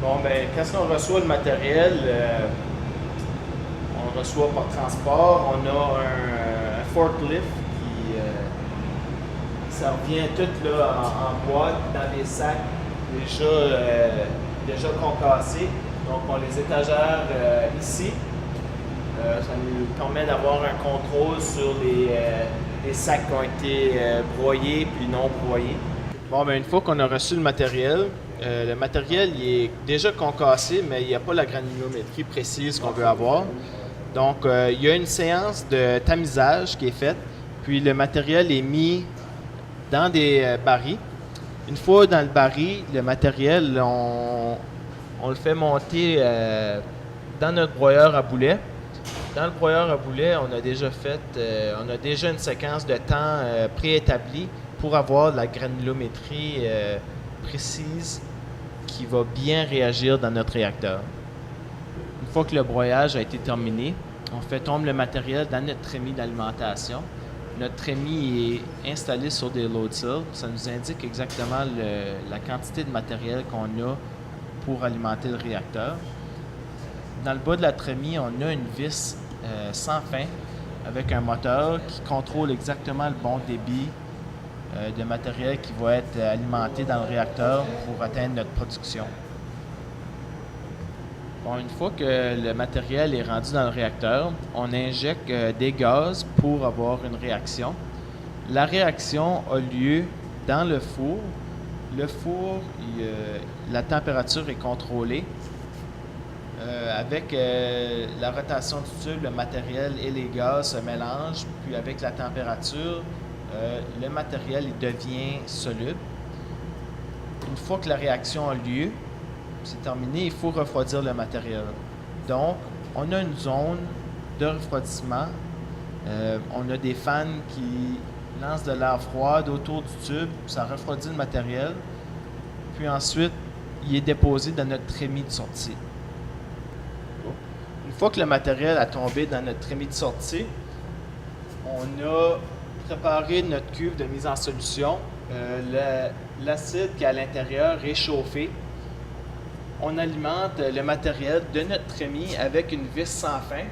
Bon, ben, quand on reçoit le matériel, on le reçoit par transport. On a un forklift ça revient tout là, en boîte, dans des sacs déjà concassés. Donc, on les étagère ici. Ça nous permet d'avoir un contrôle sur les sacs qui ont été broyés puis non broyés. Bon, ben, une fois qu'on a reçu le matériel il est déjà concassé, mais il n'y a pas la granulométrie précise qu'on veut avoir. Donc, il y a une séance de tamisage qui est faite, puis le matériel est mis dans des barils. Une fois dans le baril, le matériel, on le fait monter dans notre broyeur à boulet. Dans le broyeur à boulet, on a déjà une séquence de temps préétablie pour avoir la granulométrie précise qui va bien réagir dans notre réacteur. Une fois que le broyage a été terminé, on fait tomber le matériel dans notre trémie d'alimentation. Notre trémie est installé sur des load cells. Ça nous indique exactement la quantité de matériel qu'on a pour alimenter le réacteur. Dans le bas de la trémie, on a une vis sans fin avec un moteur qui contrôle exactement le bon débit de matériel qui va être alimenté dans le réacteur pour atteindre notre production. Bon, une fois que le matériel est rendu dans le réacteur, on injecte des gaz pour avoir une réaction. La réaction a lieu dans le four. Le four, la température est contrôlée. Avec la rotation du tube, le matériel et les gaz se mélangent, puis avec la température, le matériel il devient soluble. Une fois que la réaction a lieu, c'est terminé, il faut refroidir le matériel. Donc, on a une zone de refroidissement. On a des fans qui lancent de l'air froid autour du tube, ça refroidit le matériel. Puis ensuite, il est déposé dans notre trémie de sortie. Une fois que le matériel a tombé dans notre trémie de sortie, on a préparé notre cuve de mise en solution. L'acide qui est à l'intérieur est chauffé. On alimente le matériel de notre trémie avec une vis sans fin.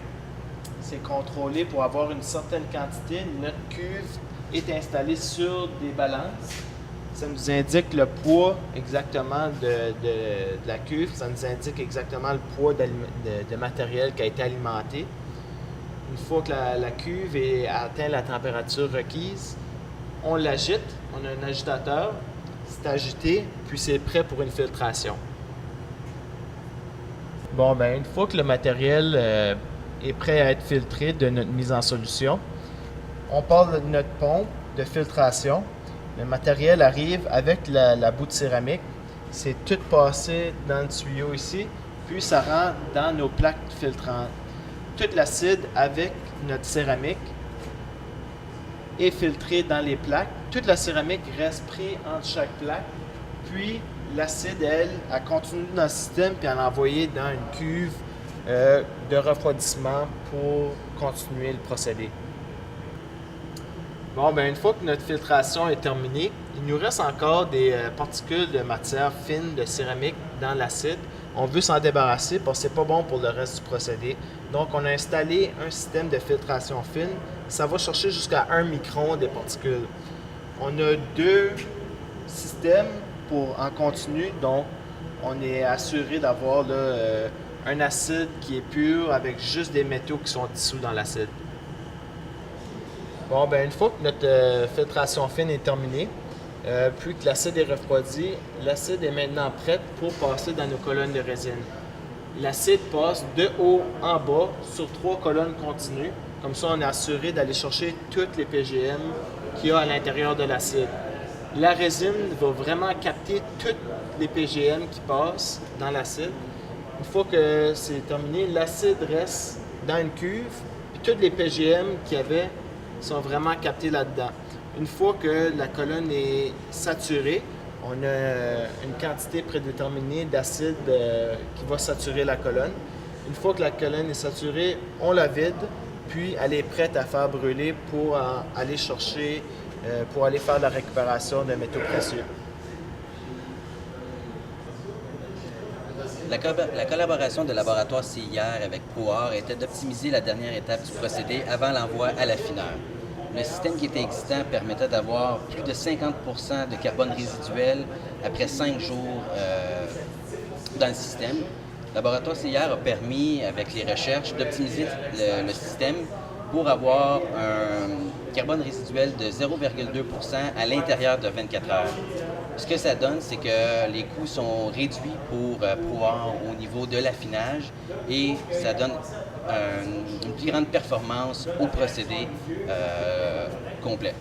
C'est contrôlé pour avoir une certaine quantité. Notre cuve est installée sur des balances. Ça nous indique le poids exactement de la cuve. Ça nous indique exactement le poids de matériel qui a été alimenté. Une fois que la cuve a atteint la température requise, on l'agite. On a un agitateur. C'est agité, puis c'est prêt pour une filtration. Bon, ben une fois que le matériel est prêt à être filtré de notre mise en solution, on parle de notre pompe de filtration. Le matériel arrive avec la boue de céramique. C'est tout passé dans le tuyau ici, puis ça rentre dans nos plaques filtrantes. Tout l'acide avec notre céramique est filtré dans les plaques. Toute la céramique reste prise entre chaque plaque, puis l'acide, elle continue dans le système puis elle est envoyée dans une cuve de refroidissement pour continuer le procédé. Bon, ben une fois que notre filtration est terminée, il nous reste encore des particules de matière fine de céramique dans l'acide. On veut s'en débarrasser parce que c'est pas bon pour le reste du procédé. Donc, on a installé un système de filtration fine. Ça va chercher jusqu'à 1 micron des particules. On a deux systèmes en continu, donc on est assuré d'avoir un acide qui est pur avec juste des métaux qui sont dissous dans l'acide. Bon, ben une fois que notre filtration fine est terminée, puis que l'acide est refroidi, l'acide est maintenant prêt pour passer dans nos colonnes de résine. L'acide passe de haut en bas sur 3 colonnes continues. Comme ça, on est assuré d'aller chercher toutes les PGM qu'il y a à l'intérieur de l'acide. La résine va vraiment capter toutes les PGM qui passent dans l'acide. Une fois que c'est terminé, l'acide reste dans une cuve, puis toutes les PGM qu'il y avait sont vraiment captés là-dedans. Une fois que la colonne est saturée, on a une quantité prédéterminée d'acide qui va saturer la colonne. Une fois que la colonne est saturée, on la vide, puis elle est prête à faire brûler pour aller chercher, pour aller faire la récupération de métaux précieux. La collaboration de laboratoire CIR avec ProAr était d'optimiser la dernière étape du procédé avant l'envoi à l'affineur. Le système qui était existant permettait d'avoir plus de 50% de carbone résiduel après 5 jours dans le système. Le laboratoire CIR a permis, avec les recherches, d'optimiser le système pour avoir un carbone résiduel de 0,2% à l'intérieur de 24 heures. Ce que ça donne, c'est que les coûts sont réduits pour pouvoir au niveau de l'affinage et ça donne une plus grande performance au procédé complet.